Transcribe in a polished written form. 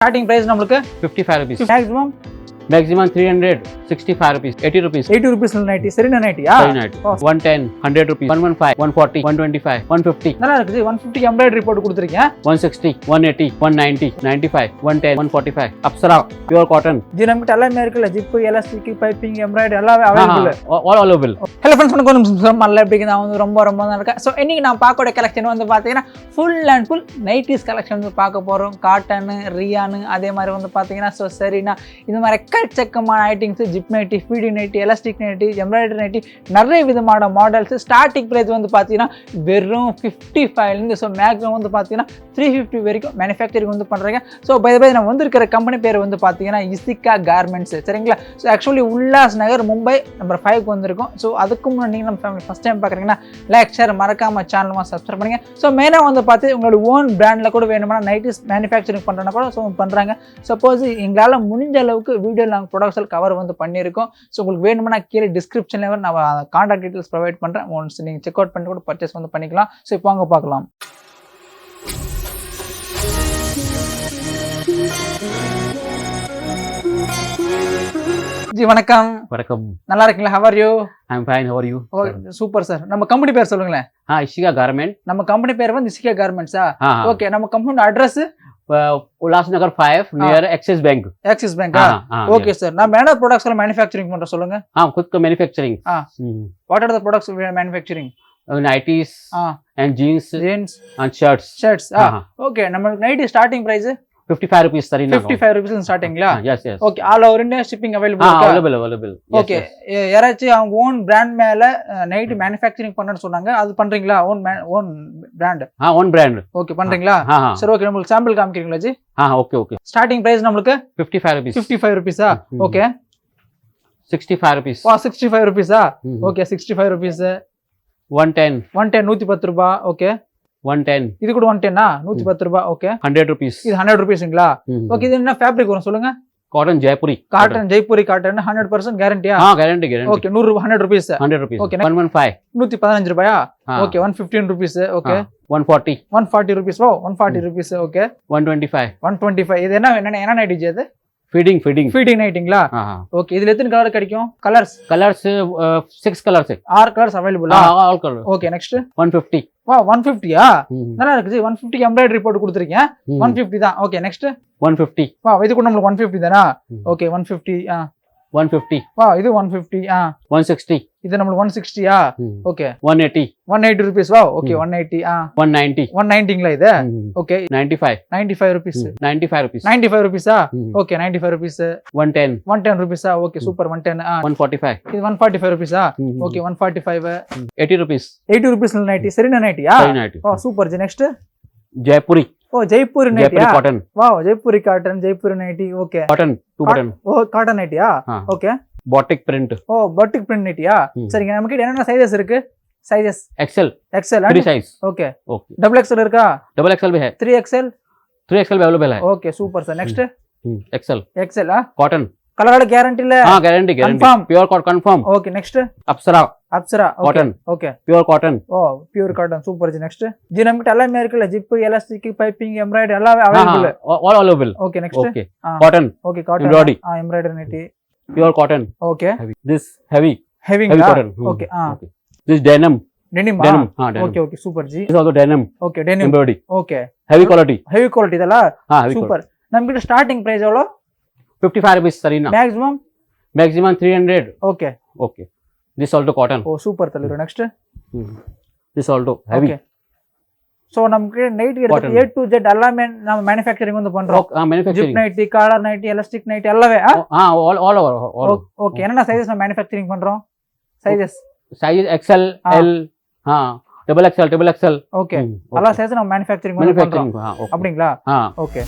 Starting price நம்மளுக்கு 55 rupees. maximum 365 rupees. 80 rupees. 80 rupees nighty. Serena nighty. Very nice. 110, 100 rupees, 115, 140, 125, 150. நல்லா இருக்குது. 150 embroidery போட்டு கொடுத்திருக்கீங்க. 160, 180, 190, 95, 110, 145. Apsara, pure cotton. இது நமக்கு எல்லாமே இருக்குல்ல. ஜிப், எலாஸ்டிக், பைப்பிங், embroidery எல்லாமே available. All available. Hello friends, வணக்கம். நல்லா எப்படி நான் வந்து ரொம்ப நல்லா இருக்கேன். ஸோ இன்னைக்கு நான் பார்க்கக்கூடிய கலெக்ஷன் வந்து பார்த்தீங்கன்னா full and full nighties collection வந்து பார்க்க போகிறோம். காட்டனு, ரியானு, அதே மாதிரி வந்து பார்த்தீங்கன்னா ஸோ சரிண்ணா இந்த மாதிரி எக்கச்சக்கமான ஐட்டிங்ஸு, zip nightie, feeding nightie, elastic nightie, embroidery nightie, நிறைய விதமான மாடல்ஸு. ஸ்டார்டிங் ப்ரைஸ் வந்து பார்த்தீங்கன்னா வெறும் 55லேருந்து ஸோ மேக்ஸிமம் வந்து பார்த்தீங்கன்னா 350 வரைக்கும் மேனுஃபேக்சரிங் வந்து பண்ணுறாங்க. ஸோ பை நம்ம வந்திருக்கிற கம்பெனி பேர் வந்து பார்த்தீங்கன்னா இசிகா கார்மெண்ட்ஸ், சரிங்களா? ஸோ ஆக்சுவலி உல்லாஸ் நகர், மும்பை நம்பர் 5க்கு வந்திருக்கும். ஸோ அதுக்கு முன்னாடி நீங்கள் நம்ம ஃபேமிலி ஃபஸ்ட் டைம் பார்க்குறீங்கன்னா லைக், ஷேர், மறக்காம சேனலுமா சப்ஸ்கிரைப் பண்ணுங்கள். ஸோ மெயினாக வந்து பார்த்து உங்களோட ஓன் பிராண்டில் கூட வேணும்னா நைட்டிஸ் மேனுஃபேக்சரிங் பண்ணுறோன்னா கூட ஸோ பண்ணுறாங்க. சப்போஸ் எங்களால் முடிஞ்ச அளவுக்கு வீடியோ நாங்கள் ப்ரொடக்ஷன் கவர் வந்து பண்ணியிருக்கோம். ஸோ உங்களுக்கு வேணும்னா கீழே டிஸ்கிரிப்ஷனில் நான் கான்டாக்ட் டீட்டெயில்ஸ் ப்ரொவைட் பண்ணுறேன். ஒன்ஸ் நீங்கள் செக் அவுட் பண்ணி கூட பர்ச்சேஸ் வந்து பண்ணிக்கலாம். ஸோ இப்போ வாங்க பார்க்கலாம். ஜி வணக்கம். வணக்கம். நல்லா இருக்கீங்களா? How are you? I'm fine. How are you? Super sir. நம்ம கம்பெனி பேர் சொல்லுங்களேன். Ishika Garments. நம்ம கம்பெனி பேர் வந்து இசிகா கார்மெண்ட்ஸா? ஓகே. நம்ம company address Ulhasnagar 5 near Axis Bank. Axis Bank. Okay sir. நான் என்ன products எல்லாம் manufacturing பண்றோம் சொல்லுங்க. खुद का manufacturing. What are the products we are manufacturing? Nighties and jeans and shirts. Okay. நம்ம nighty starting price 55 rupees sir. 55 rupees startingங்களா? Yes. Okay. All over India shipping available. Available. Okay. யாராச்சும் அவங்க own brand மேல nightie manufacturing பண்ணனும்னு சொன்னாங்க. அது பண்றீங்களா? Own brand. Own brand. Okay பண்றீங்களா? சரி ஓகே. நமக்கு சாம்பிள் காமிக்கிறீங்களா ஜி? ஓகே. ஸ்டார்டிங் பிரைஸ் நமக்கு 55 rupees. 55 rupees-ஆ? ஓகே. 65 rupees. 65 rupees-ஆ? Okay 65 rupees. 110 110 ரூபாய். ஓகே. 110. இது கூட 110-ஆ? 110 ரூபாய். ஓகே. 100 rupees. இது 100 rupees-ங்களா? ஓகே. இது என்ன ஃபேப்ரிக் வரும் சொல்லுங்க? காட்டன் ஜெய்ப்பூரி. ஜெய்ப்பூரி காட்டன் 100% கேரண்டியா? Guarantee. Okay. 100 rupees. 100 rupees. Okay. 115. 115 ரூபாயா? Okay. 115 rupees. Okay. 140 rupees. Oh 140 rupees. Okay. 125. இது என்ன நைட்டி இது? ஃபீடிங் நைட்டிங்களா? ஓகே. இதுல எத்தனை கலர் கிடைக்கும்? Colours 6 colors. 6 colours available. All colour. Okay. Next 150. வா 150-ஆ? நல்லா இருக்குது. 150 எம்ப்ராய்டரி போட்டு கொடுத்துருக்கீங்க. 150 தான். ஓகே. நெக்ஸ்ட் 150. வா இது கூட நமக்கு 150 தானா? ஓகே. 150. 150. வா இது 150. 160. இது நமக்கு 160-ஆ? ஓகே. 180 rupees. வா ஓகே. 180. 190ங்களா இது? ஓகே. 95 rupees. 95 rupees-ஆ? ஓகே. 95 rupees. 110 rupees-ஆ? Okay super. 110. 145. இது 145 rupees-ஆ? ஓகே. 145. 80 rupees. 80 rupees nightie. சரினா நைட்டியா? Oh super ji. Next Jaipuri. Oh Jaipuri நைட்டியா? Cotton. Wow Jaipuri cotton, Jaipuri nightie. Okay. Cotton 2 button. Oh cotton நைட்டியா? Okay. Batik print. Oh batik print நைட்டியா? சரிங்க. நமக்கு என்னென்ன சைஸஸ் இருக்கு? Sizes XL 3 size. Okay. Double XL இருக்கா? डबल XL भी है. 3XL भी अवेलेबल है. Okay super sir. Next XL cotton. Colour guarantee ले? हां guarantee pure cotton confirm. Okay. Next Apsara cotton. Okay. Pure cotton. Oh pure cotton super ji. Next ji நமக்கு எல்லாமே இருக்குல. ஜிப், எலாஸ்டிக், பைப்பிங், எம்ப்ராய்டரி எல்லாம் available. all available. Okay. Next cotton. Okay. Cotton embroidery. Embroidery nightie. Pure cotton. Okay. this heavy cotton. Okay. this denim. Okay okay super ji. this also denim. Okay. denim embroidery. Okay. heavy quality இதெல்லாம் super. நமக்கு starting price எவ்வளவு? 55 rupees சரினா. maximum 300. Okay. this also cotton. Oh super தலரு. நெக்ஸ்ட் this also heavy. So நமக்கு nightie எடுத்து A to Z எல்லாமே நாம manufacturing வந்து பண்றோம். manufacturing. Zip nighty, collar nighty, elastic nighty எல்லாமே. all over. ஓகே. என்னென்ன சைஸஸ் நாம manufacturing பண்றோம்? Sizes XL L double XL. Okay. எல்லா சைஸஸ் நாம manufacturing பண்றோம். அப்படிங்களா? ஓகே.